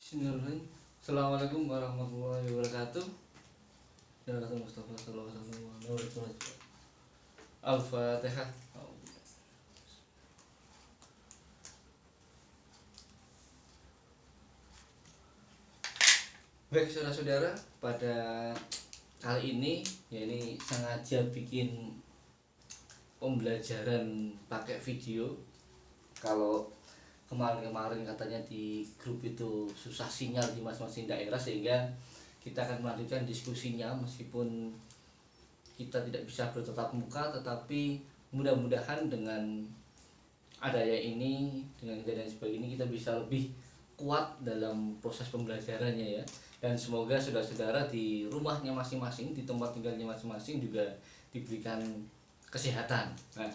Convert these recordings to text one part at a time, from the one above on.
Bismillahirrahmanirrahim. Assalamualaikum warahmatullahi wabarakatuh. Ya kata Mustafa sallallahu alaihi wasallam. Al-Fatihah. Baik saudara-saudara, pada kali ini ya ini sengaja bikin pembelajaran pakai video. Kalau kemarin-kemarin katanya di grup itu susah sinyal di masing-masing daerah, sehingga kita akan melanjutkan diskusinya meskipun kita tidak bisa bertatap muka, tetapi mudah-mudahan dengan adanya ini, dengan kejadian seperti ini, kita bisa lebih kuat dalam proses pembelajarannya ya. Dan semoga saudara-saudara di rumahnya masing-masing, di tempat tinggalnya masing-masing juga diberikan kesehatan. Nah,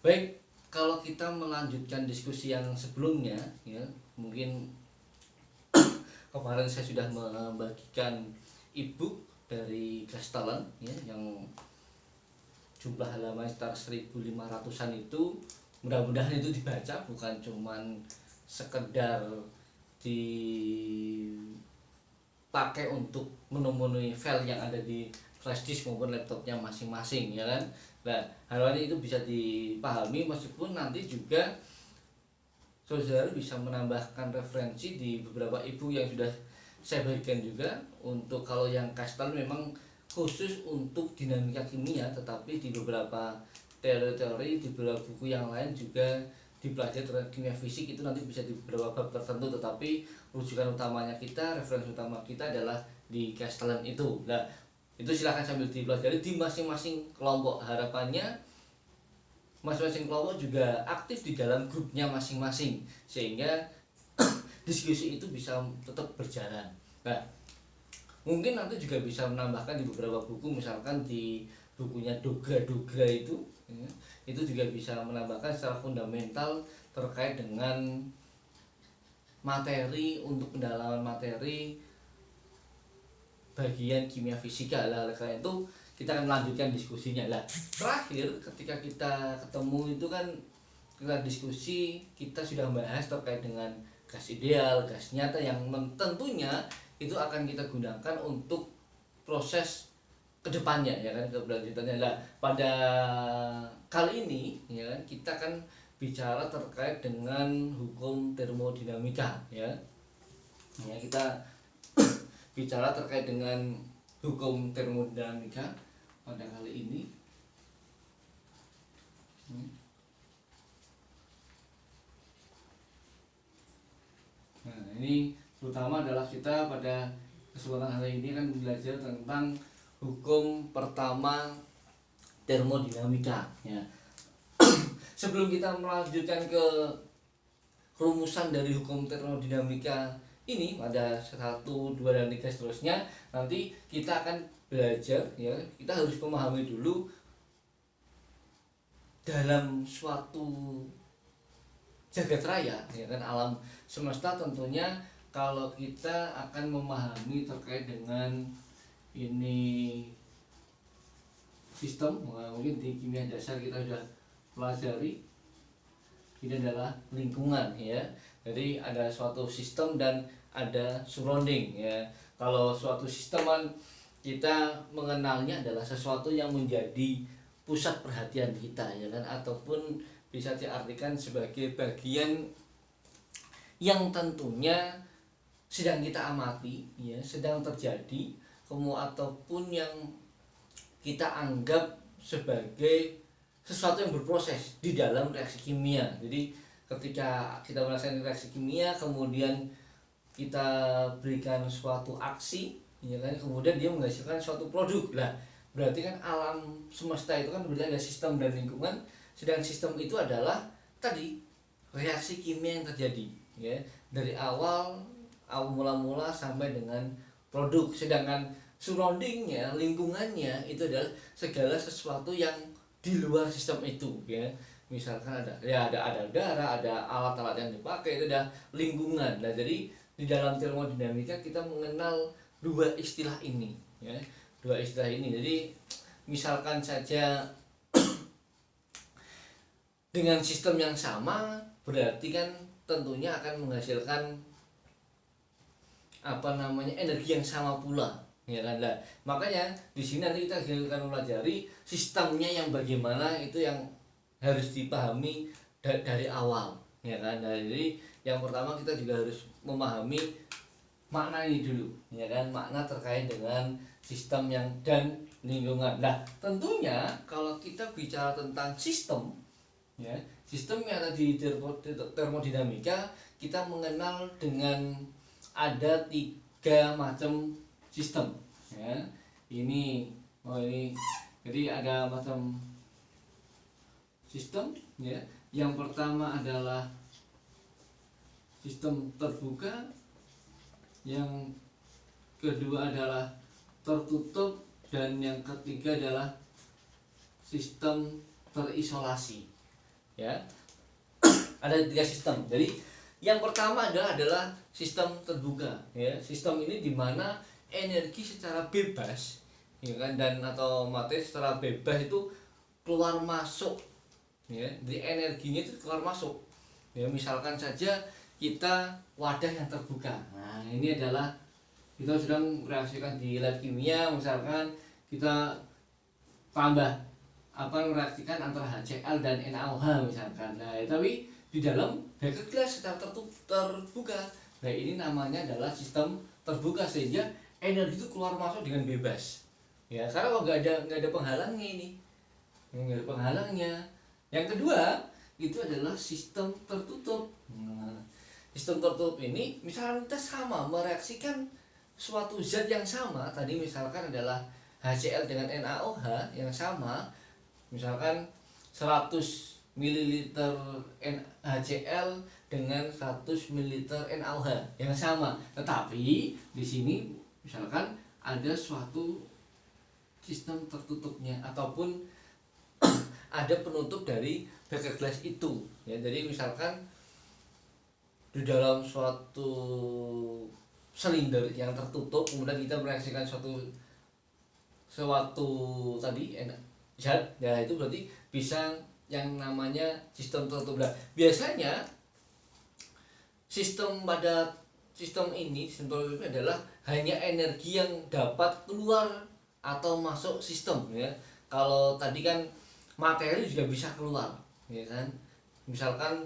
baik, kalau kita melanjutkan diskusi yang sebelumnya ya, mungkin kemarin saya sudah membagikan ebook dari Castellan ya, yang jumlah halaman sekitar 1500-an itu. Mudah-mudahan itu dibaca, bukan cuman sekedar dipakai untuk memenuhi file yang ada di flash disk maupun laptopnya masing-masing ya kan. Nah, hal-hal itu bisa dipahami, meskipun nanti juga saudara bisa menambahkan referensi di beberapa ebook yang sudah saya bagikan juga. Untuk kalau yang Castellan memang khusus untuk dinamika kimia, tetapi di beberapa teori-teori, di beberapa buku yang lain juga dipelajari terhadap kimia fisik, itu nanti bisa di beberapa bab tertentu, tetapi rujukan utamanya kita, referensi utama kita adalah di Castellan itu. Nah, itu silahkan sambil dipelajari di masing-masing kelompok. Harapannya masing-masing kelompok juga aktif di dalam grupnya masing-masing, sehingga diskusi itu bisa tetap berjalan. Nah, mungkin nanti juga bisa menambahkan di beberapa buku, misalkan di bukunya Dogra itu ya, itu juga bisa menambahkan secara fundamental terkait dengan materi, untuk pendalaman materi bagian kimia fisika. Lah karena itu kita akan melanjutkan diskusinya. Lah terakhir ketika kita ketemu itu kan kita diskusi, kita sudah membahas terkait dengan gas ideal, gas nyata, yang tentunya itu akan kita gunakan untuk proses kedepannya ya kan, keberlanjutannya. Lah pada kali ini ya kan, kita akan bicara terkait dengan hukum termodinamika ya. Ya, kita bicara terkait dengan hukum termodinamika pada kali ini. Nah, ini terutama adalah kita pada kesempatan hari ini kan belajar tentang hukum pertama termodinamika ya. Sebelum kita melanjutkan ke rumusan dari hukum termodinamika ini pada 1, 2, dan 3 seterusnya, nanti kita akan belajar ya, kita harus memahami dulu dalam suatu jagat raya ya kan, alam semesta tentunya. Kalau kita akan memahami terkait dengan ini sistem, mungkin di kimia dasar kita sudah pelajari, ini adalah lingkungan ya. Jadi ada suatu sistem dan ada surrounding ya. Kalau suatu sisteman, kita mengenalnya adalah sesuatu yang menjadi pusat perhatian kita ya kan, ataupun bisa diartikan sebagai bagian yang tentunya sedang kita amati ya, sedang terjadi, ataupun yang kita anggap sebagai sesuatu yang berproses di dalam reaksi kimia. Jadi ketika kita melaksanakan reaksi kimia, kemudian kita berikan suatu aksi ya kan, kemudian dia menghasilkan suatu produk. Lah berarti kan alam semesta itu kan berarti ada sistem dan lingkungan, sedang sistem itu adalah tadi reaksi kimia yang terjadi ya, dari awal mula-mula sampai dengan produk. Sedangkan surroundingnya, lingkungannya, itu adalah segala sesuatu yang di luar sistem itu ya. Misalkan ada darah, ada alat-alat yang dipakai, itu adalah lingkungan. Nah, jadi di dalam termodinamika kita mengenal dua istilah ini ya, dua istilah ini. Jadi misalkan saja dengan sistem yang sama, berarti kan tentunya akan menghasilkan energi yang sama pula, ya kan. Lah, makanya di sini nanti kita akan mempelajari sistemnya yang bagaimana, itu yang harus dipahami dari awal, ya kan. Jadi yang pertama kita juga harus memahami makna ini dulu, ya kan, makna terkait dengan sistem yang dan lingkungan. Nah, tentunya kalau kita bicara tentang sistem, ya, sistem yang ada di termodinamika, kita mengenal dengan ada 3 macam sistem, ya. Ini jadi ada macam sistem, ya. Yang pertama adalah sistem terbuka, yang kedua adalah tertutup, dan yang ketiga adalah sistem terisolasi, ya. Ada 3 sistem. Jadi yang pertama adalah sistem terbuka, ya. Sistem ini dimana energi secara bebas, ya kan, dan atau materi secara bebas itu keluar masuk, ya. Jadi energinya itu keluar masuk, ya. Misalkan saja kita wadah yang terbuka. Nah, ini adalah kita sedang mereaksikan di lab kimia, misalkan kita tambah mereaksikan antara HCl dan NaOH misalkan. Nah, tapi di dalam beker gelas secara terbuka. Nah, ini namanya adalah sistem terbuka, sehingga energi itu keluar masuk dengan bebas. Ya, karena kalau nggak ada penghalangnya ini, nggak ada penghalangnya. Yang kedua itu adalah sistem tertutup. Nah, sistem tertutup ini misalnya kita sama mereaksikan suatu zat yang sama, tadi misalkan adalah HCl dengan NaOH yang sama, misalkan 100 ml HCl dengan 100 ml NaOH yang sama, tetapi di sini misalkan ada suatu sistem tertutupnya ataupun ada penutup dari beker gelas itu, ya. Jadi misalkan di dalam suatu silinder yang tertutup, kemudian kita mereaksikan suatu tadi zat, ya, itu berarti bisa yang namanya sistem tertutup. Nah, biasanya sistem tertutup ini adalah hanya energi yang dapat keluar atau masuk sistem, ya. Kalau tadi kan materi juga bisa keluar, ya kan. Misalkan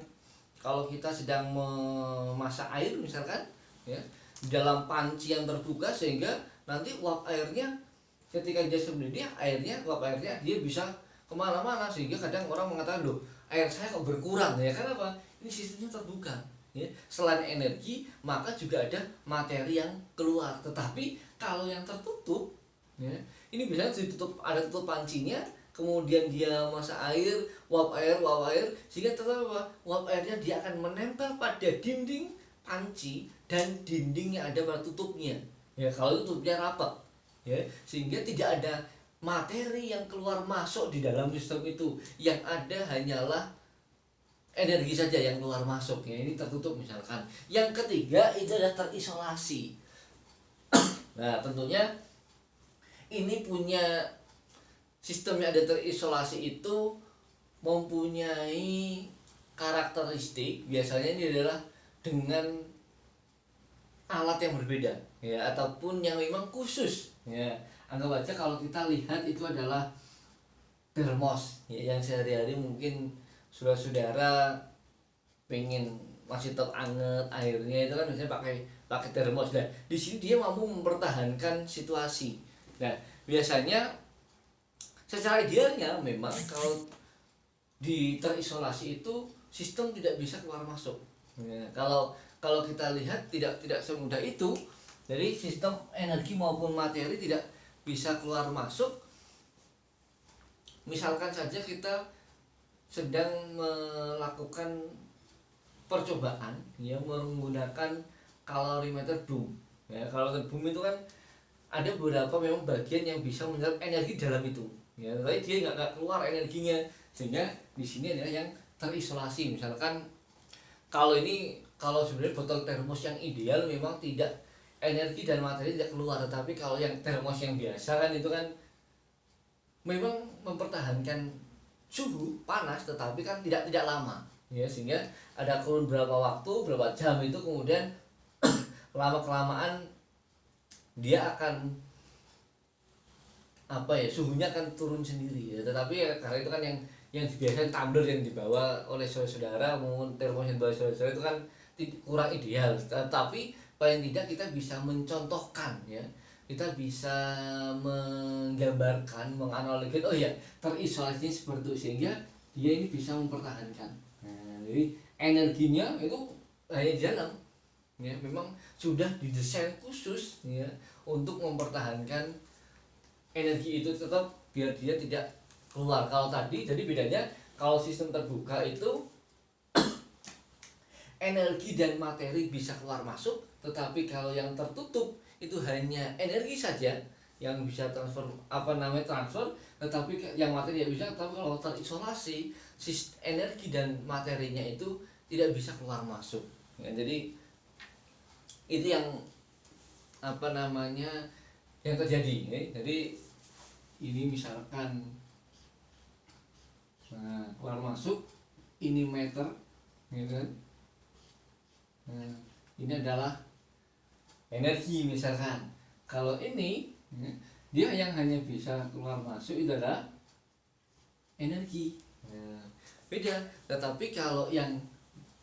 kalau kita sedang memasak air misalkan, ya, di dalam panci yang terbuka, sehingga nanti uap airnya ketika dia sendiri uap airnya dia bisa kemana-mana, sehingga kadang orang mengatakan, loh, air saya kok berkurang, ya kan, apa ini sistemnya terbuka, ya. Selain energi maka juga ada materi yang keluar. Tetapi kalau yang tertutup, ya, ini biasanya ditutup, ada tutup pancinya, kemudian dia masak air, uap air, sehingga tetap uap airnya dia akan menempel pada dinding panci dan dinding yang ada pada tutupnya, ya. Kalau itu tutupnya rapat, ya, sehingga tidak ada materi yang keluar masuk di dalam sistem itu, yang ada hanyalah energi saja yang keluar masuk, ya. Ini tertutup misalkan. Yang ketiga itu adalah terisolasi. Nah, tentunya ini punya sistem yang ada terisolasi itu mempunyai karakteristik, biasanya ini adalah dengan alat yang berbeda, ya, ataupun yang memang khusus, ya. Anggap aja kalau kita lihat itu adalah termos, ya, yang sehari-hari mungkin saudara pengen masih tetap anget airnya, itu kan biasanya pakai termos. Nah, di sini dia mampu mempertahankan situasi. Nah, biasanya secara idealnya memang kalau di terisolasi itu sistem tidak bisa keluar masuk, ya. Kalau kita lihat tidak semudah itu. Jadi sistem energi maupun materi tidak bisa keluar masuk. Misalkan saja kita sedang melakukan percobaan, ya, menggunakan kalorimeter boom, ya. Kalorimeter boom itu kan ada beberapa memang bagian yang bisa menyerap energi dalam itu, ya, tapi dia nggak keluar energinya, sehingga di sini adalah yang terisolasi. Misalkan kalau sebenarnya botol termos yang ideal memang tidak, energi dan materi tidak keluar, tetapi kalau yang termos yang biasa kan itu kan memang mempertahankan suhu panas, tetapi kan tidak lama, ya, sehingga ada kurun berapa waktu, berapa jam itu kemudian lama kelamaan dia akan suhunya akan turun sendiri ya. Tetapi ya, karena itu kan yang biasanya tumbler yang dibawa oleh saudara-saudara maupun termos yang dibawa saudara itu kan kurang ideal. Tapi paling tidak kita bisa mencontohkan ya, kita bisa menggambarkan, menganalogikan, oh ya terisolasinya seperti itu, sehingga dia ini bisa mempertahankan. Nah, jadi energinya itu hanya di dalam ya, memang sudah didesain khusus ya untuk mempertahankan energi itu tetap biar dia tidak keluar. Kalau tadi jadi bedanya, kalau sistem terbuka itu energi dan materi bisa keluar masuk, tetapi kalau yang tertutup itu hanya energi saja yang bisa transfer transfer, tetapi yang materi tidak bisa. Tapi kalau terisolasi, energi dan materinya itu tidak bisa keluar masuk ya, jadi itu yang yang terjadi ya. Jadi ini misalkan keluar masuk ini meter ya kan. Nah, ini adalah energi misalkan. Kalau ini dia yang hanya bisa keluar masuk itu adalah energi. Nah, beda. Tetapi kalau yang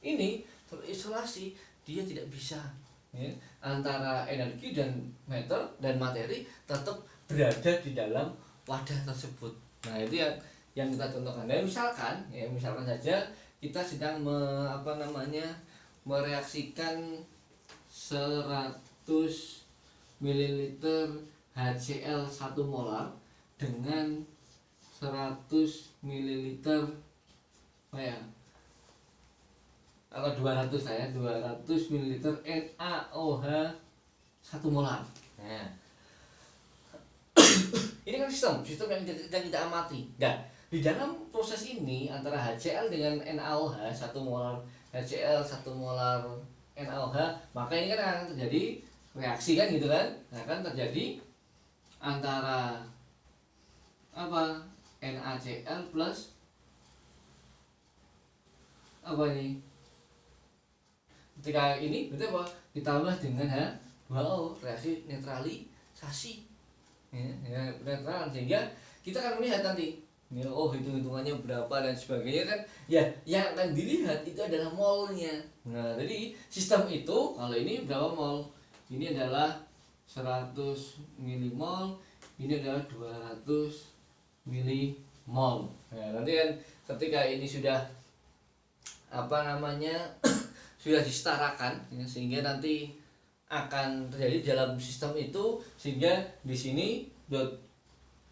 ini terisolasi, dia tidak bisa ya, antara energi dan meter dan materi tetap berada di dalam wadah tersebut. Nah, itu yang kita contohkan. Nah, misalkan saja kita sedang mereaksikan 100 ml HCl 1 molar dengan 100 ml atau 200 ml NaOH 1 molar. Nah, ini kan sistem yang kita amati. Nah, di dalam proses ini antara HCl dengan NaOH 1 molar HCl 1 molar NaOH, maka ini kan akan terjadi reaksi kan gitu kan. Nah, kan terjadi antara NaCl plus ketika ini berarti ditambah dengan H2O, reaksi netralisasi ya, netral, sehingga kita akan melihat nanti ya, hitung-hitungannya berapa dan sebagainya kan ya, yang akan dilihat itu adalah molnya. Nah, jadi sistem itu kalau ini berapa mol, ini adalah 100 milimol, ini adalah 200 milimol. Nah, nanti kan ketika ini sudah sudah disetarakan ya, sehingga nanti akan terjadi dalam sistem itu, sehingga di sini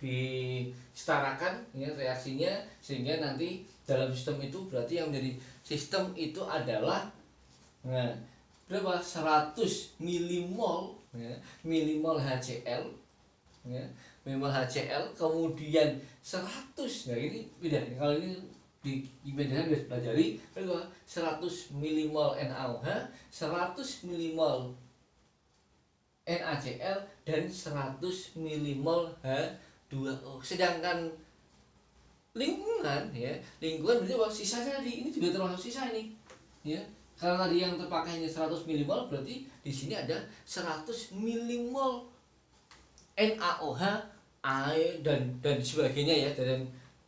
disetarakan ya reaksinya, sehingga nanti dalam sistem itu berarti yang menjadi sistem itu adalah berapa 100 milimol ya, milimol HCl ya, milimol HCl, kemudian 100. Nah, ini beda kalau ini di kimia harus pelajari 100 milimol NaOH, 100 milimol NaCl, dan 100 milimol H2O. Sedangkan lingkungan berarti sisanya ini juga termasuk sisa ini ya. Karena tadi yang terpakai hanya 100 milimol, berarti di sini ada 100 milimol NaOH, air dan sebagainya ya, dan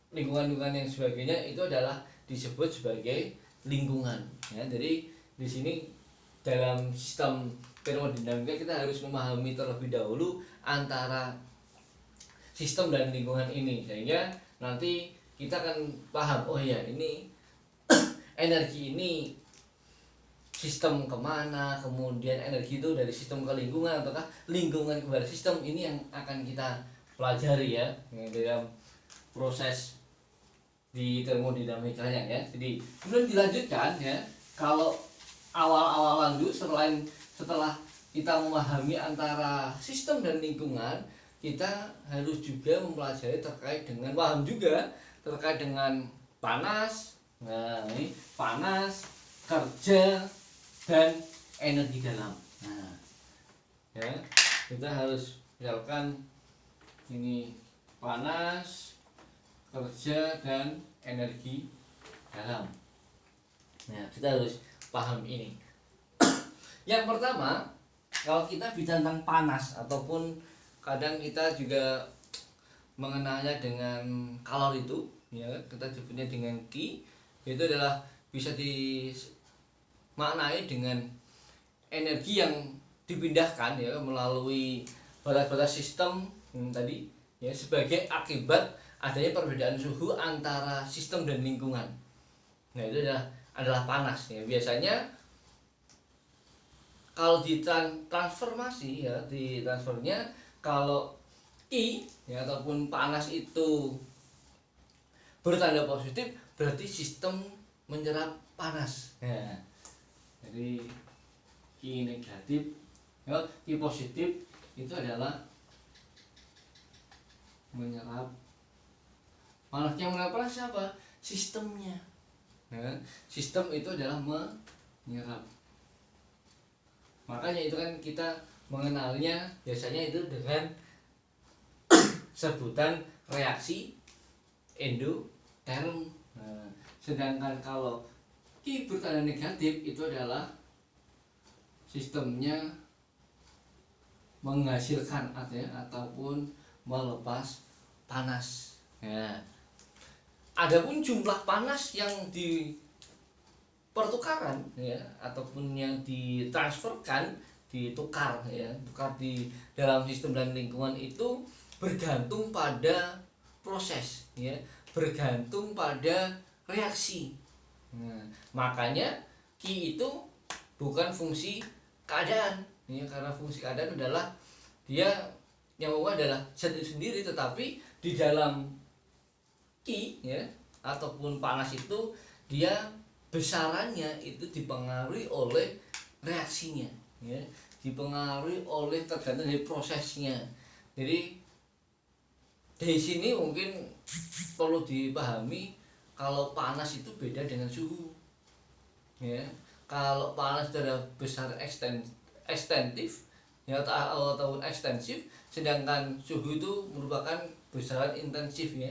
lingkungan yang sebagainya itu adalah disebut sebagai lingkungan ya. Jadi di sini dalam sistem termodinamika kita harus memahami terlebih dahulu antara sistem dan lingkungan ini, sehingga nanti kita akan paham, oh ya ini energi ini sistem kemana, kemudian energi itu dari sistem ke lingkungan ataukah lingkungan kepada sistem. Ini yang akan kita pelajari ya dalam proses di termodinamikanya ya. Jadi kemudian dilanjutkan ya, kalau awal-awal dulu setelah kita memahami antara sistem dan lingkungan, kita harus juga mempelajari terkait dengan panas. Nah, ini panas, kerja, dan energi dalam. Nah, ya kita harus misalkan ini panas, kerja, dan energi dalam. Nah, kita harus paham ini. Yang pertama Kalau kita bicara tentang panas ataupun kadang kita juga mengenalnya dengan kalor itu, ya kita sebutnya dengan Ki, itu adalah bisa dimaknai dengan energi yang dipindahkan ya melalui batas-batas sistem tadi ya sebagai akibat adanya perbedaan suhu antara sistem dan lingkungan. Nah itu adalah panas ya. Biasanya kalau di transformasi ya, di transfernya kalau I ya ataupun panas itu bertanda positif berarti sistem menyerap panas ya. Jadi I negatif ya, I positif itu adalah menyerap panas. Yang menyerap panas siapa? Sistemnya ya. Sistem itu adalah menyerap. Makanya itu kan kita mengenalnya biasanya itu dengan sebutan reaksi endoterm. Nah, sedangkan kalau Q bertanda negatif itu adalah sistemnya menghasilkan ataupun melepas panas. Ya. Adapun jumlah panas yang dipertukaran ya ataupun yang ditransferkan, ditukar ya, tukar di dalam sistem dan lingkungan itu bergantung pada proses ya, bergantung pada reaksi. Nah, makanya Ki itu bukan fungsi keadaan ya, karena fungsi keadaan adalah dia yang adalah sendiri, tetapi di dalam Ki ya ataupun panas itu dia besarannya itu dipengaruhi oleh reaksinya ya, dipengaruhi oleh tergantung dari prosesnya. Jadi dari sini mungkin perlu dipahami kalau panas itu beda dengan suhu ya. Kalau panas itu adalah besar ekstensif ya atau ekstensif, sedangkan suhu itu merupakan besaran intensif ya.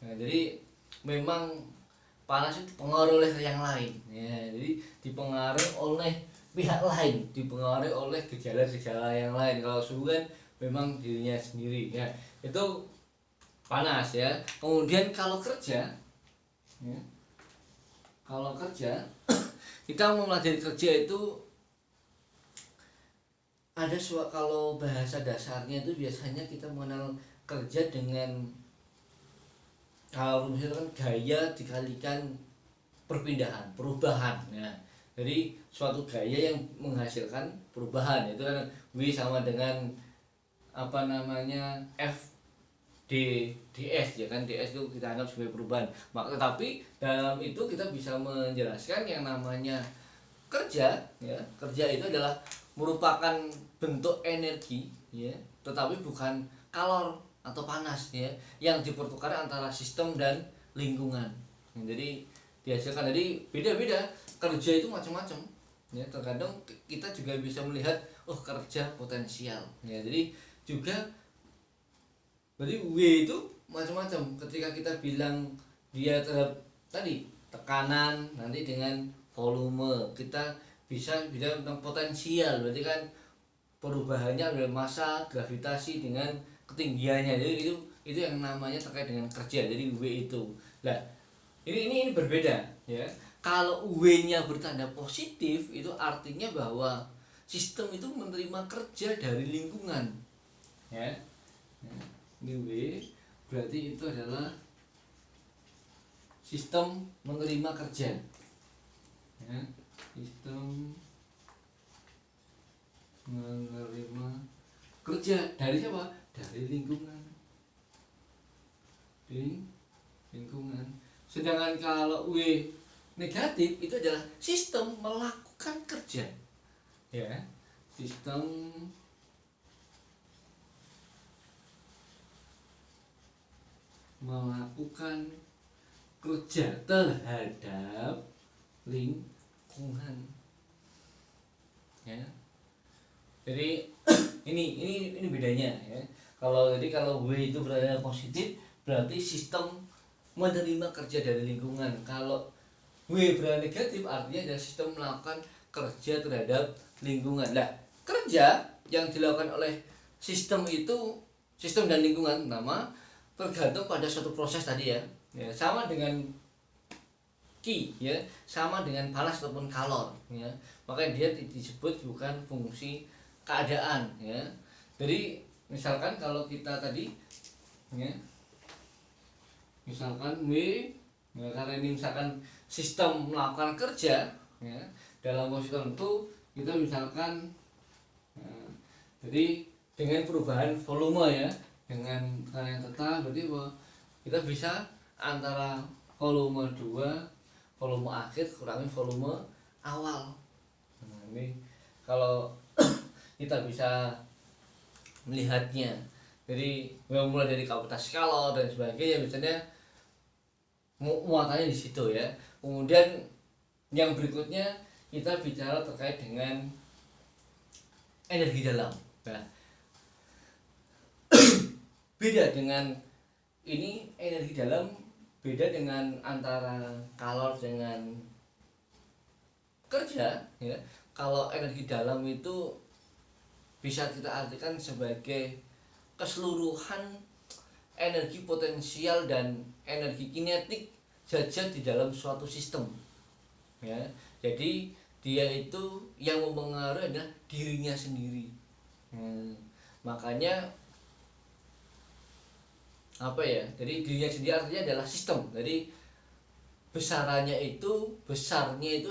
Nah, jadi memang panas itu dipengaruhi oleh yang lain ya, jadi dipengaruhi oleh pihak lain, dipengaruhi oleh gejala-gejala yang lain. Kalau suhu kan memang dirinya sendiri ya, itu panas ya. Kemudian kalau kerja ya, kalau kerja kita mempelajari kerja itu ada kalau bahasa dasarnya itu biasanya kita mengenal kerja dengan kalau misalkan gaya dikalikan perpindahan, perubahan ya. Jadi suatu gaya yang menghasilkan perubahan, itu kan W sama dengan apa namanya F ds ya kan, ds itu kita anggap sebagai perubahan. Maka tetapi dalam itu kita bisa menjelaskan yang namanya kerja ya. Kerja itu adalah merupakan bentuk energi ya, tetapi bukan kalor atau panas ya, yang dipertukarkan antara sistem dan lingkungan. Jadi dihasilkan, jadi beda-beda kerja itu macam-macam ya. Terkadang kita juga bisa melihat kerja potensial ya. Jadi juga berarti W itu macam-macam. Ketika kita bilang dia terhadap tadi tekanan, nanti dengan volume kita bisa bilang tentang potensial, berarti kan perubahannya adalah massa, gravitasi dengan ketinggiannya. Jadi itu yang namanya terkait dengan kerja. Jadi W itu. Nah, ini berbeda ya. Kalau W-nya bertanda positif itu artinya bahwa sistem itu menerima kerja dari lingkungan. Ya. Ini W berarti itu adalah sistem menerima kerja. Ya. Sistem menerima kerja dari siapa? Dari lingkungan. Di lingkungan. Sedangkan kalau W negatif itu adalah sistem melakukan kerja. Ya. Sistem melakukan kerja terhadap lingkungan. Ya. Jadi ini bedanya ya. Kalau W itu berada positif berarti sistem menerima kerja dari lingkungan. Kalau W berada negatif artinya adalah sistem melakukan kerja terhadap lingkungan. Nah, kerja yang dilakukan oleh sistem itu, sistem dan lingkungan terutama, tergantung pada suatu proses tadi ya. Ya, sama dengan Ki ya, sama dengan panas ataupun kalor ya. Makanya dia disebut bukan fungsi keadaan ya. Jadi misalkan kalau kita tadi ya, misalkan W ya, karena ini misalkan sistem melakukan kerja ya, dalam posisi tertentu kita misalkan ya, jadi dengan perubahan volume ya, dengan yang tetap berarti kita bisa antara volume 2 volume akhir kurangi volume awal. Nah, ini kalau kita bisa melihatnya, jadi mulai dari kapasitas kalor dan sebagainya misalnya muatannya di situ ya. Kemudian yang berikutnya kita bicara terkait dengan energi dalam. Nah, beda dengan ini energi dalam, beda dengan antara kalor dengan kerja ya. Kalau energi dalam itu bisa kita artikan sebagai keseluruhan energi potensial dan energi kinetik saja di dalam suatu sistem ya. Jadi dia itu yang mempengaruhi adalah dirinya sendiri. Makanya apa ya, jadi dirinya sendiri artinya adalah sistem. Jadi besarnya itu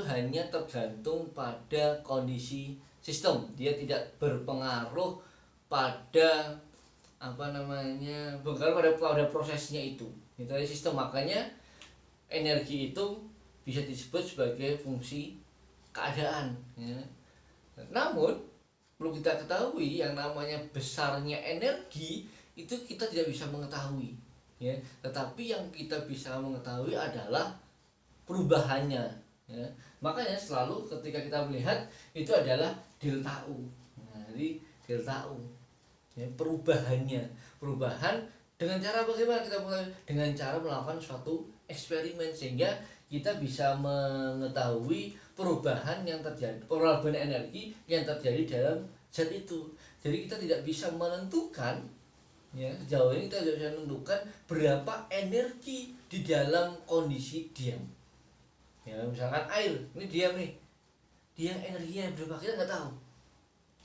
hanya tergantung pada kondisi sistem, dia tidak berpengaruh pada berpengaruh pada prosesnya itu dari sistem. Makanya energi itu bisa disebut sebagai fungsi keadaan ya. Namun perlu kita ketahui yang namanya besarnya energi itu kita tidak bisa mengetahui ya, tetapi yang kita bisa mengetahui adalah perubahannya ya. Makanya selalu ketika kita melihat itu adalah delta U. Nah, jadi delta U ya, perubahan dengan cara bagaimana kita mengetahui? Dengan cara melakukan suatu eksperimen sehingga kita bisa mengetahui perubahan energi yang terjadi dalam zat itu. Jadi kita tidak bisa menentukan ya, sejauh ini kita tidak bisa menentukan berapa energi di dalam kondisi diam ya. Misalkan air ini diam nih, dia energinya berapa kita nggak tahu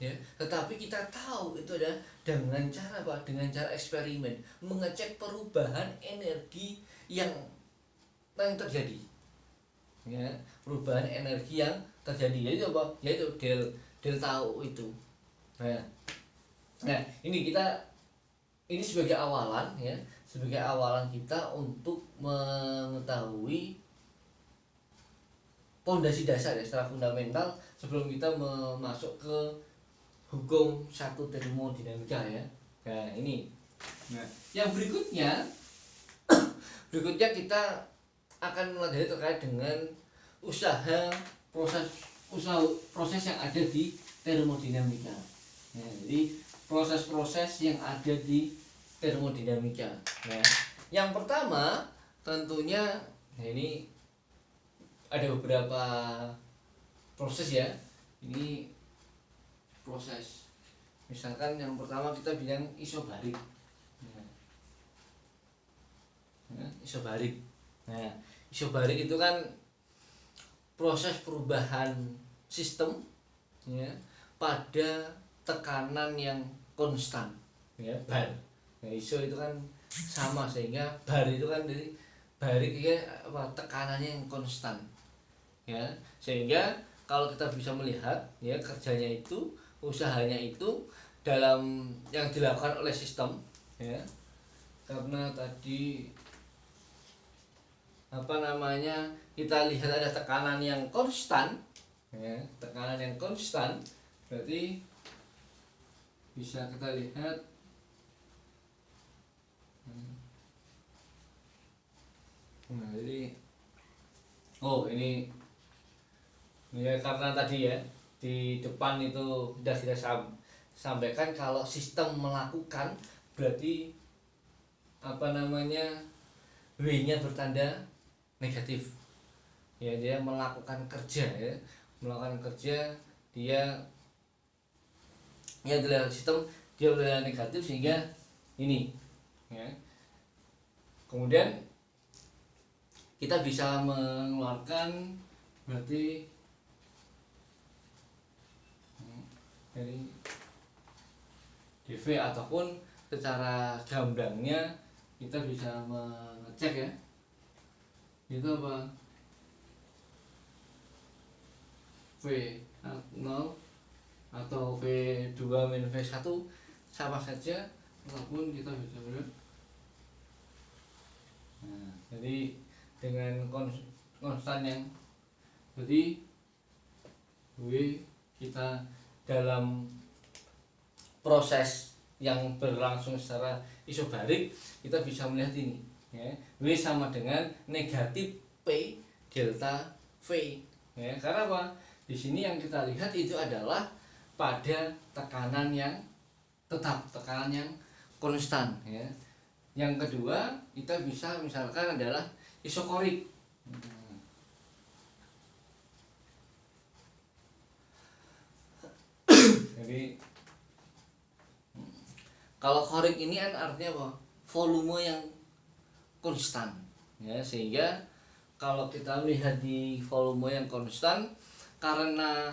ya, tetapi kita tahu itu ada dengan cara apa? Dengan cara eksperimen, mengecek perubahan energi yang terjadi ya, perubahan energi yang terjadi yaitu apa? Yaitu delta U itu. Nah ini sebagai awalan ya, sebagai awalan kita untuk mengetahui pondasi dasar ya, secara fundamental sebelum kita masuk ke hukum satu termodinamika ya. Nah ini, yang berikutnya kita akan mempelajari terkait dengan proses yang ada di termodinamika. Nah, jadi proses-proses yang ada di termodinamika. Nah, yang pertama tentunya ini ada beberapa proses ya. Ini proses, misalkan yang pertama kita bilang isobarik. Isobarik. Nah, isobarik itu kan proses perubahan sistem ya pada tekanan yang konstan ya, bar. Nah, iso itu kan sama, sehingga bar itu kan dari barik ya tekanannya yang konstan ya, sehingga kalau kita bisa melihat ya kerjanya itu, usahanya itu dalam yang dilakukan oleh sistem ya, karena tadi kita lihat ada tekanan yang konstan ya, tekanan yang konstan berarti bisa kita lihat jadi ini ya, karena tadi ya di depan itu sudah kita sampaikan kalau sistem melakukan berarti W-nya bertanda negatif ya, dia melakukan kerja ya, dia yang adalah sistem dia adalah negatif, sehingga ini ya. Kemudian kita bisa mengeluarkan berarti dari DV, ataupun secara gamblangnya kita bisa mengecek ya, itu apa, V0 atau V2 minus V1 sama saja, ataupun kita bisa lihat. Nah, jadi dengan konstan yang jadi W, kita dalam proses yang berlangsung secara isobarik kita bisa melihat ini ya, W sama dengan negatif P delta V ya. Karena apa? Di sini yang kita lihat itu adalah pada tekanan yang tetap, tekanan yang konstan ya. Yang kedua kita bisa misalkan adalah isokorik. Jadi kalau korik ini kan artinya apa? Volume yang konstan ya, sehingga kalau kita melihat di volume yang konstan, karena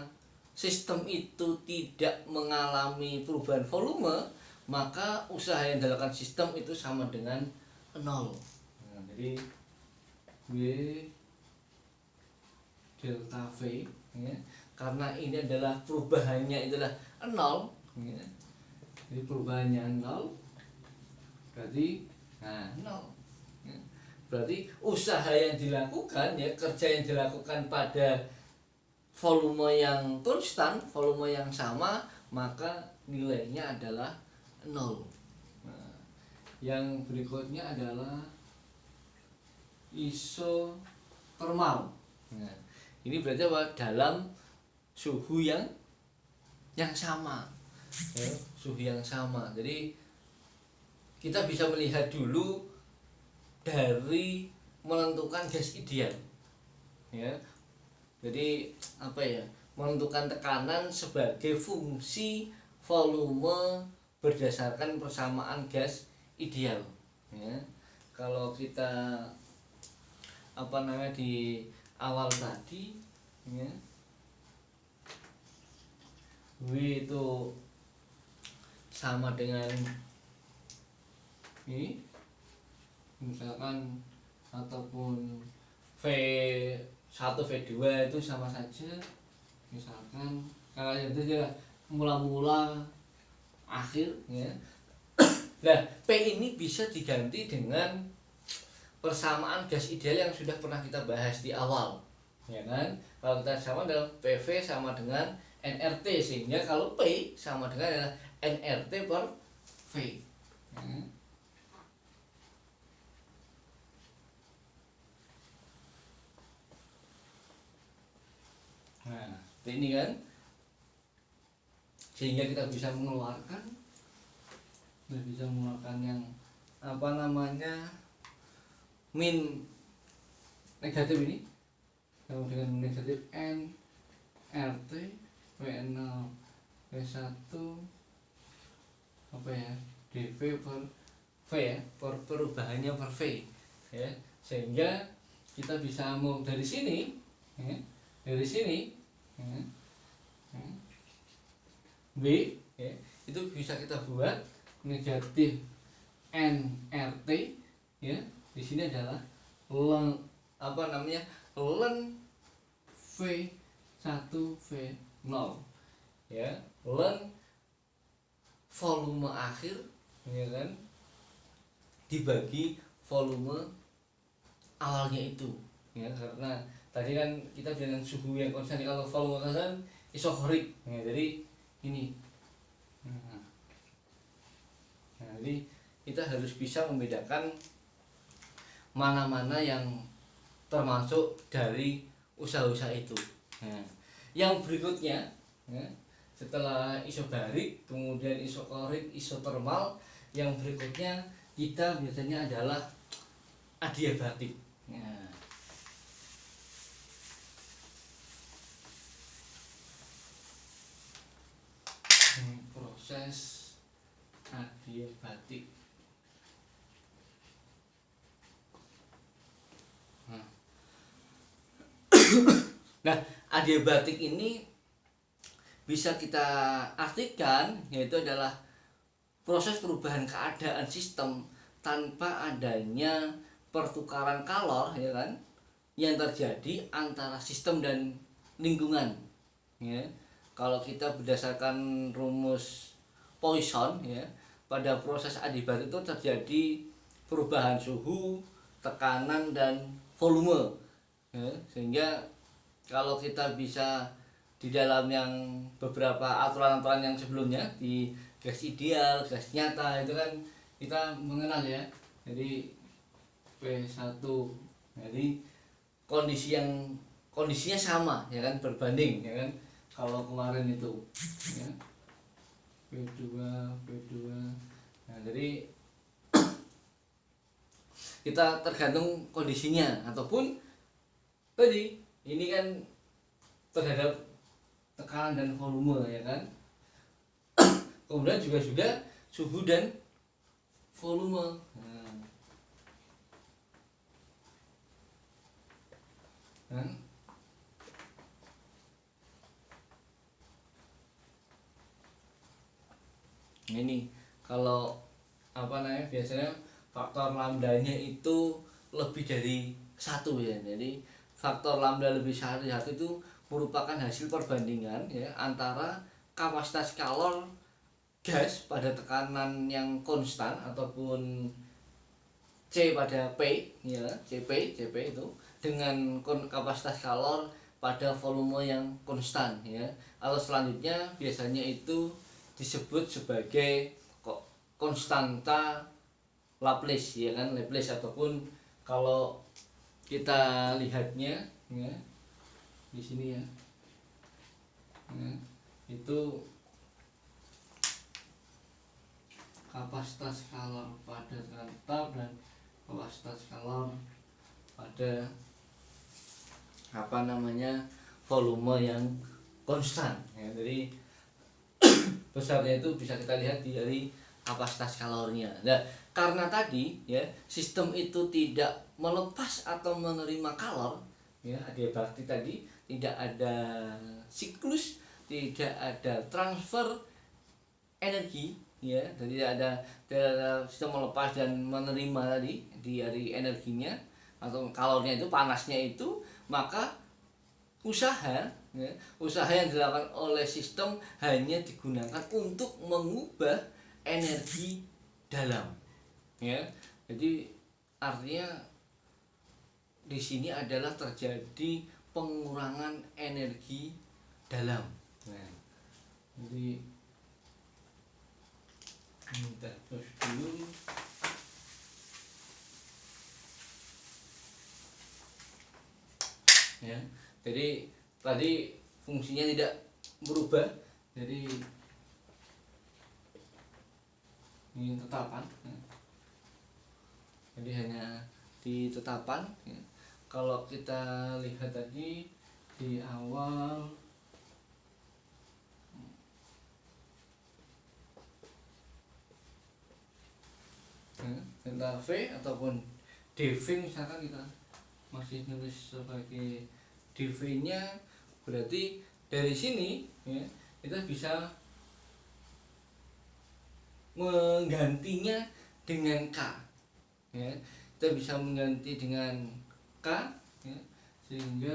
sistem itu tidak mengalami perubahan volume, maka usaha yang dilakukan sistem itu sama dengan 0. Nah, jadi W delta V ya, karena ini adalah perubahannya itulah 0 ya. Jadi perubahannya 0 berarti 0 ya. Berarti usaha yang dilakukan ya, kerja yang dilakukan pada volume yang konstan, volume yang sama, maka nilainya adalah 0. Nah, yang berikutnya adalah isotermal. Nah, ini berarti apa? Dalam suhu yang sama ya, suhu yang sama. Jadi kita bisa melihat dulu dari menentukan gas ideal ya. Jadi apa ya, menentukan tekanan sebagai fungsi volume berdasarkan persamaan gas ideal ya. Kalau kita apa namanya di awal tadi ya, W itu sama dengan ini misalkan, ataupun V1 V2 itu sama saja, misalkan kalau itu dia mula-mula akhir ya. Nah, P ini bisa diganti dengan persamaan gas ideal yang sudah pernah kita bahas di awal ya kan. Kalau kita sama dengan PV sama dengan nRT, sehingga kalau P sama dengan nRT per V ya. Nah, ini kan, sehingga kita bisa mengeluarkan yang apa namanya min negatif ini sama dengan negatif N RT V0 V1 apa ya dV per V ya, per perubahannya per V ya, sehingga kita bisa mau dari sini ya, dari sini ya, B ya, itu bisa kita buat negatif nRT ya, di sini adalah ln apa namanya ln V1 V0 ya, ln volume akhir ya kan dibagi volume awalnya itu ya. Karena tadi kan kita dengan suhu yang konstan, kalau volume konstan isokorik ya, jadi ini nah, jadi kita harus bisa membedakan mana-mana yang termasuk dari usaha-usaha itu. Nah, yang berikutnya ya, setelah isobarik, kemudian isokorik, isotermal, yang berikutnya kita biasanya adalah adiabatik. Nah, proses proses adiabatik. Nah, adiabatik ini bisa kita artikan yaitu adalah proses perubahan keadaan sistem tanpa adanya pertukaran kalor, ya kan, yang terjadi antara sistem dan lingkungan, ya. Kalau kita berdasarkan rumus Poisson, ya, pada proses adiabatik itu terjadi perubahan suhu, tekanan, dan volume, ya. Sehingga kalau kita bisa di dalam yang beberapa aturan-aturan yang sebelumnya di gas ideal, gas nyata itu kan kita mengenal, ya. Jadi P1, jadi kondisinya sama, ya kan, berbanding, ya kan. Kalau kemarin itu, ya, P2. Nah, jadi kita tergantung kondisinya, ataupun tadi ini kan terhadap tekanan dan volume, ya kan. Kemudian juga suhu dan volume. Nah, ini kalau biasanya faktor lambdanya itu lebih dari satu, ya. Jadi faktor lambda lebih dari satu itu merupakan hasil perbandingan, ya, antara kapasitas kalor gas pada tekanan yang konstan ataupun C pada P, ya, CP itu dengan kapasitas kalor pada volume yang konstan, ya. Atau selanjutnya biasanya itu disebut sebagai konstanta Laplace, ya kan, Laplace, ataupun kalau kita lihatnya, ya, di sini, ya, itu kapasitas kalor pada tekanan tetap dan kapasitas kalor pada volume yang konstan, ya. Jadi besarnya itu bisa kita lihat dari kapasitas kalornya. Nah, karena tadi, ya, sistem itu tidak melepas atau menerima kalor, ya, adiabatik tadi tidak ada siklus, tidak ada transfer energi, ya. Jadi tidak ada sistem melepas dan menerima tadi dari energinya atau kalornya itu, panasnya itu, maka usaha yang dilakukan oleh sistem hanya digunakan untuk mengubah energi dalam, ya. Jadi artinya di sini adalah terjadi pengurangan energi dalam. Nah, jadi kita terus dulu, ya. Jadi tadi fungsinya tidak berubah, jadi ini tetapan, ya. Jadi hanya di tetapan, ya. Kalau kita lihat tadi di awal, ya, delta V ataupun dV, misalkan kita masih nulis sebagai dV-nya, berarti dari sini, ya, kita bisa menggantinya dengan K, ya. Kita bisa mengganti dengan K, ya, sehingga,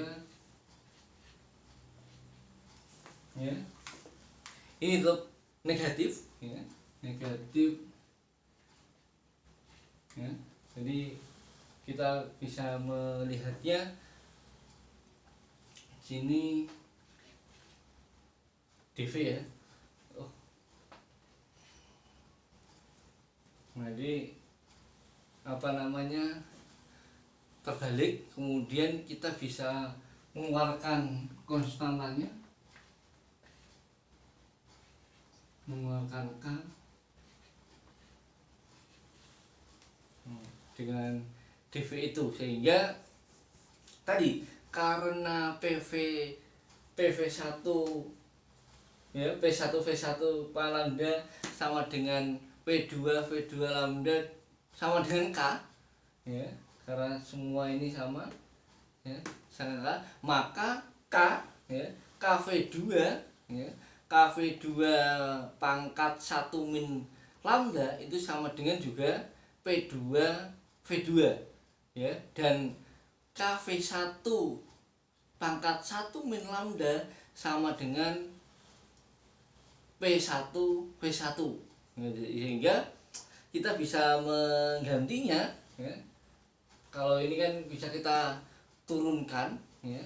ya, ini tetap negatif, ya, ya. Jadi kita bisa melihatnya sini dV, ya. Jadi terbalik, kemudian kita bisa mengeluarkan konstantanya, mengeluarkan K dengan dV itu, sehingga tadi karena PV1 ya, P1 V1 lambda sama dengan P2 V2 lambda sama dengan K, ya, karena semua ini sama, ya, sama K, maka K, ya, KV2, ya, KV2 pangkat 1 min lambda itu sama dengan juga P2 V2, ya, dan KV1 pangkat 1 min lambda sama dengan P1 V1, sehingga kita bisa menggantinya, ya. Kalau ini kan bisa kita turunkan, ya,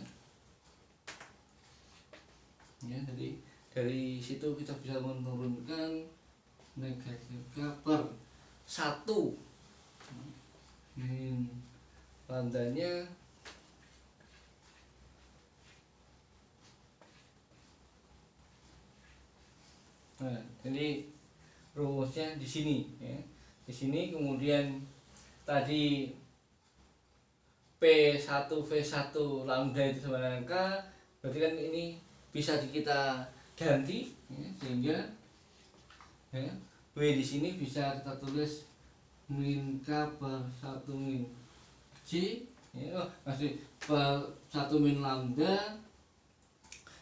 ya, jadi dari situ kita bisa menurunkan negatif per 1 min lambdanya nah, jadi rumusnya di sini, ya. Di sini kemudian tadi P1 V1 lambda itu sama dengan K, berarti kan ini bisa kita ganti, ya, sehingga, ya, W di sini bisa kita tulis min K per 1 min C, ya, masih per 1 min lambda,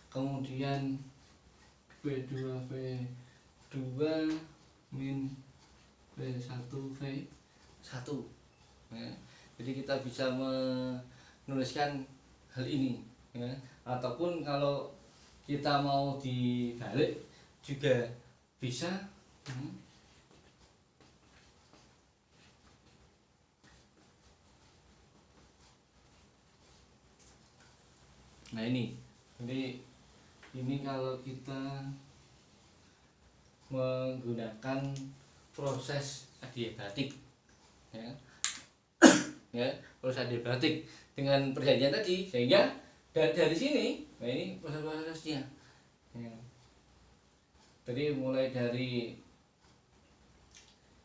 kemudian V2 V2 min V1 V1, ya. Jadi kita bisa menuliskan hal ini, ya. Ataupun kalau kita mau dibalik juga bisa, nah ini, jadi ini kalau kita menggunakan proses adiabatik, ya, ya, proses adiabatik dengan perjanjian tadi, sehingga dari sini, nah ini proses-prosesnya, ya. Jadi mulai dari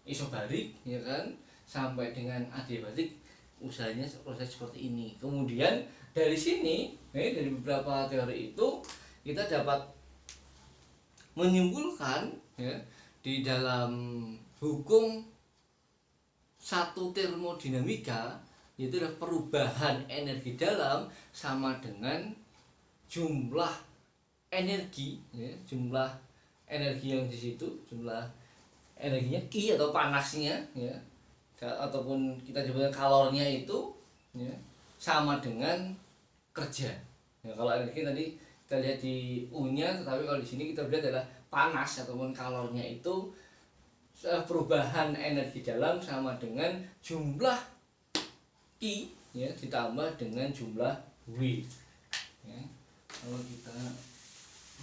isobarik, ya kan, sampai dengan adiabatik, usahanya proses seperti ini. Kemudian dari sini, dari beberapa teori itu kita dapat menyimpulkan, ya, di dalam hukum satu termodinamika, yaitu adalah perubahan energi dalam sama dengan jumlah energi, ya, jumlah energi yang di situ, jumlah energinya Q atau panasnya, ya, ataupun kita sebutnya kalornya itu, ya, sama dengan kerja. Ya, kalau energi tadi kita lihat di U-nya, tetapi kalau di sini kita lihat adalah panas ataupun kalornya itu perubahan energi dalam sama dengan jumlah Q, ya, ditambah dengan jumlah W, ya. Kalau kita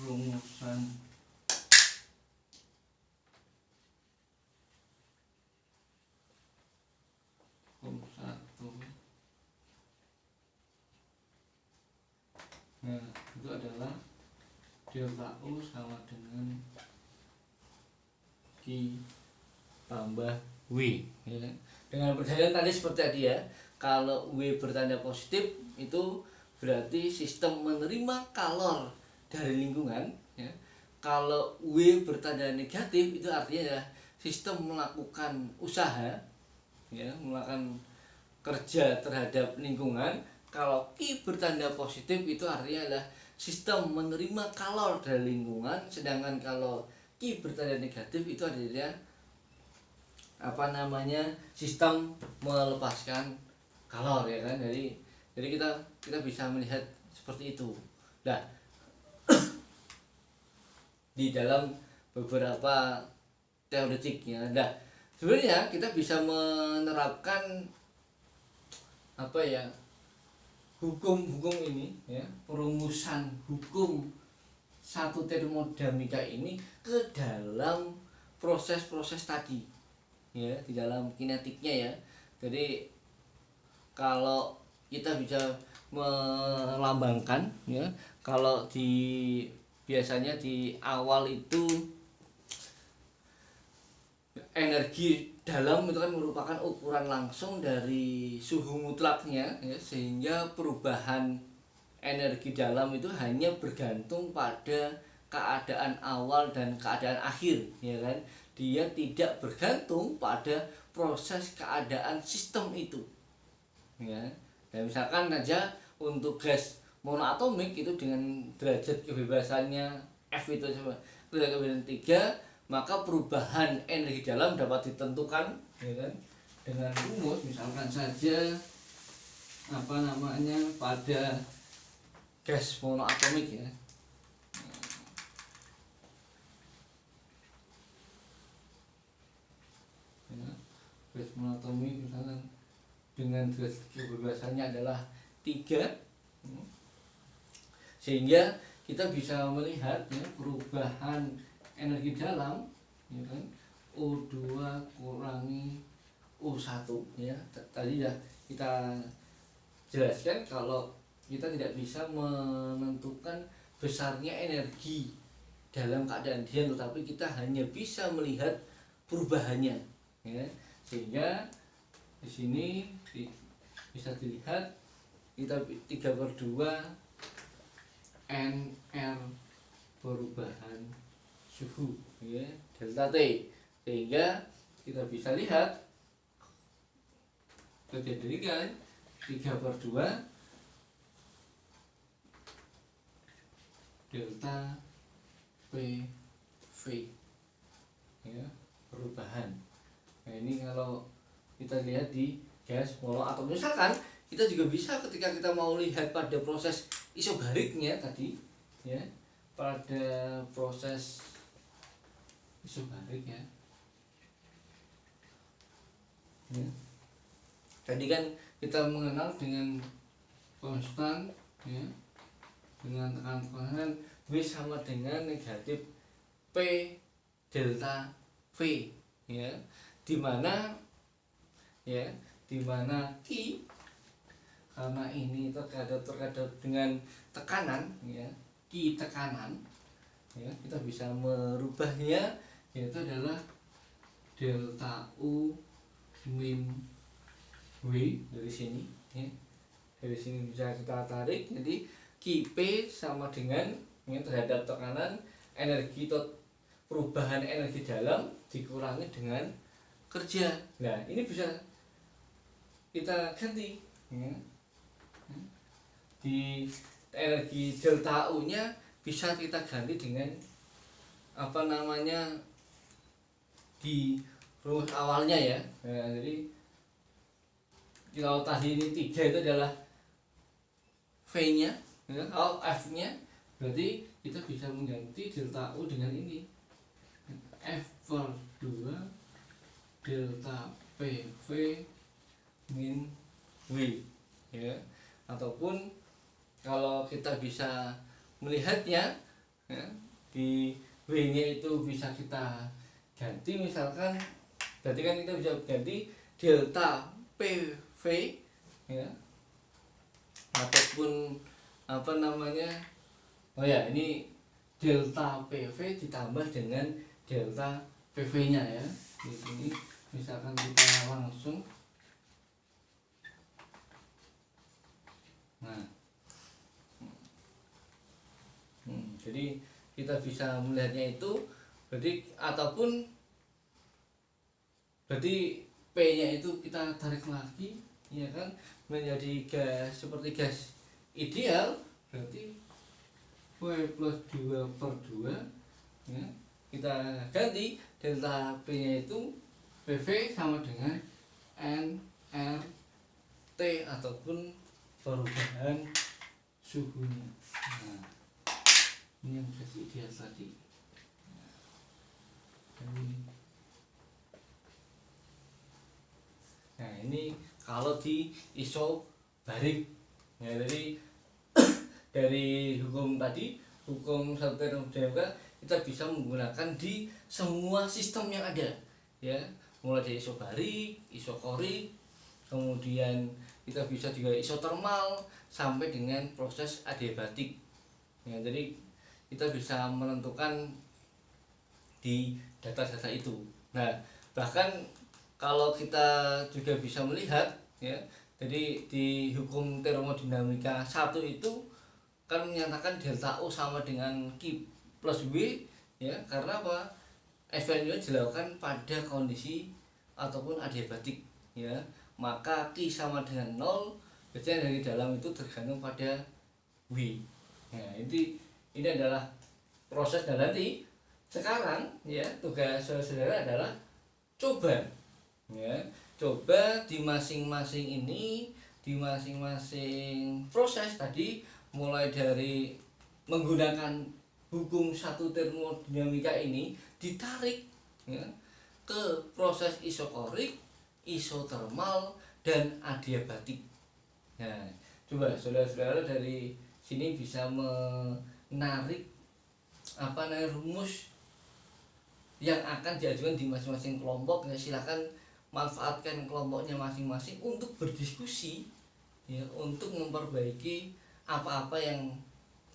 rumusan satu, nah itu adalah delta U sama dengan Q tambah W, ya. Dengan perjanjian tadi seperti tadi, ya, kalau W bertanda positif itu berarti sistem menerima kalor dari lingkungan, ya. Kalau W bertanda negatif itu artinya adalah sistem melakukan usaha, ya, melakukan kerja terhadap lingkungan. Kalau Q bertanda positif itu artinya adalah sistem menerima kalor dari lingkungan, sedangkan kalau Q bertanda negatif itu adalah sistem melepaskan kalor, ya kan. Jadi kita bisa melihat seperti itu. Nah, di dalam beberapa teoretiknya, nah, sebenarnya kita bisa menerapkan hukum-hukum ini, ya, perumusan hukum satu termodinamika ini ke dalam proses-proses tadi, ya, di dalam kinetiknya, ya. Jadi kalau kita bisa melambangkan, ya, kalau biasanya di awal itu energi dalam itu kan merupakan ukuran langsung dari suhu mutlaknya, ya, sehingga perubahan energi dalam itu hanya bergantung pada K keadaan awal dan keadaan akhir, ya kan. Dia tidak bergantung pada proses keadaan sistem itu, ya. Dan misalkan aja untuk gas monoatomik itu dengan derajat kebebasannya F itu sama derajat kebebasan 3, maka perubahan energi dalam dapat ditentukan, ya kan, dengan rumus. Misalkan saja pada gas monoatomik, ya. Gas monoatomik misalkan dengan derajat kebebasannya adalah 3, sehingga kita bisa melihat, ya, perubahan energi dalam, ya kan, O2 kurangi O1, ya. Tadi ya kita jelaskan kalau kita tidak bisa menentukan besarnya energi dalam keadaan diam, tetapi kita hanya bisa melihat perubahannya, ya. Sehingga di sini bisa dilihat kita 3/2 NR perubahan suhu, ya, delta T, sehingga kita bisa lihat terjadikan 3/2 delta PV, ya, perubahan. Nah, ini kalau kita lihat di gas monoatomik. Misalkan kita juga bisa ketika kita mau lihat pada proses isobariknya tadi, ya, pada proses isobarik, ya. Tadi kan kita mengenal dengan konstan, ya, dengan tekanan konstan W sama dengan negatif P delta V, ya, dimana Q karena ini terkadang dengan tekanan, ya, Q tekanan, ya, kita bisa merubahnya, yaitu adalah delta U min W dari sini, ya. Dari sini bisa kita tarik, jadi Qp sama dengan, ya, terhadap tekanan energi perubahan energi dalam dikurangi dengan kerja. Nah, ini bisa kita ganti, ya. Di energi delta U nya bisa kita ganti dengan di rumus awalnya, ya. Nah, jadi kalau tadi ini 3 itu adalah V nya, ya, F nya, berarti kita bisa mengganti delta U dengan ini F/2 delta PV min W, ya. Ataupun kalau kita bisa melihatnya, ya, di W nya itu bisa kita ganti, misalkan berarti kan kita bisa ganti delta PV, ya, ataupun ini delta PV ditambah dengan delta PV nya, ya. Di sini misalkan kita langsung, nah, jadi kita bisa melihatnya itu berarti P nya itu kita tarik lagi, ya kan, menjadi gas seperti gas ideal, berarti W+2/2, ya, kita ganti delta P nya itu PV sama dengan nRT ataupun perubahan suhunya. Nah, ini yang gas ideal tadi. Nah, ini kalau di isobarik, ya, dari hukum tadi, hukum satu termodinamika, kita bisa menggunakan di semua sistem yang ada, ya, mulai dari isobarik, isokorik, kemudian kita bisa juga isotermal sampai dengan proses adiabatik, ya. Jadi kita bisa menentukan di data-data itu. Nah, bahkan kalau kita juga bisa melihat, ya, jadi di hukum termodinamika 1 itu kan menyatakan delta U sama dengan Q plus W, ya, karena apa? Evaluasi dilakukan pada kondisi ataupun adiabatik, ya. Maka Q sama dengan 0, berarti yang dari dalam itu tergantung pada W. Nah, ini adalah proses. Dan nanti sekarang, ya, tugas saudara adalah coba, ya, coba di masing-masing ini, di masing-masing proses tadi, mulai dari menggunakan hukum satu termodinamika ini ditarik, ya, ke proses isokorik, isotermal, dan adiabatik. Nah, coba saudara-saudara dari sini bisa menarik rumus yang akan diajukan di masing-masing kelompok. Ya, silakan manfaatkan kelompoknya masing-masing untuk berdiskusi, ya, untuk memperbaiki apa-apa yang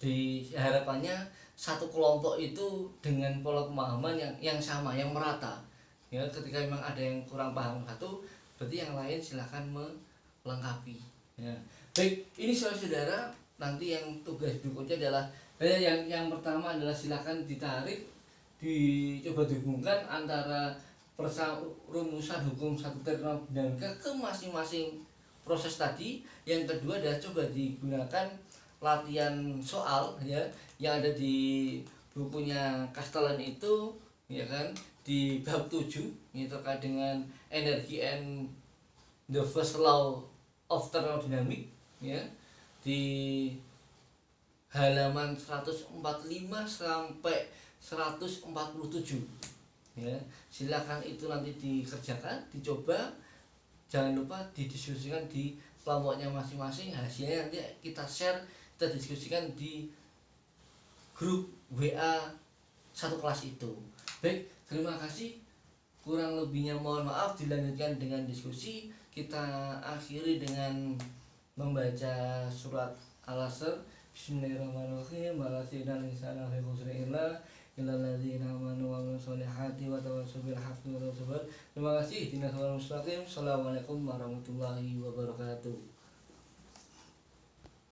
diharapannya satu kelompok itu dengan pola pemahaman yang sama, yang merata. Ya, ketika memang ada yang kurang paham satu, berarti yang lain silahkan melengkapi. Ya. Baik, ini saudara, nanti yang tugas berikutnya adalah yang pertama adalah silahkan ditarik, dicoba dihubungkan antara rumusan hukum satu termodinamika ke masing-masing proses tadi. Yang kedua adalah coba digunakan latihan soal, ya, yang ada di bukunya Castellan itu, ya kan, di bab 7 ini terkait dengan energi and the first law of thermodynamics, ya, di halaman 145 sampai 147, ya. Silakan itu nanti dikerjakan, dicoba, jangan lupa didiskusikan di kelompoknya masing-masing. Hasilnya nanti kita share, kita diskusikan di grup WA satu kelas itu. Baik, terima kasih. Kurang lebihnya mohon maaf. Dilanjutkan dengan diskusi. Kita akhiri dengan membaca surat Al-Asr. Bismillahirrahmanirrahim. Waladzina lisana fi khusrina illal ladzina amanu wa amilus solihati wa tawassaw bil haqqi wa tawassaw. Terima kasih. Assalamualaikum warahmatullahi wabarakatuh.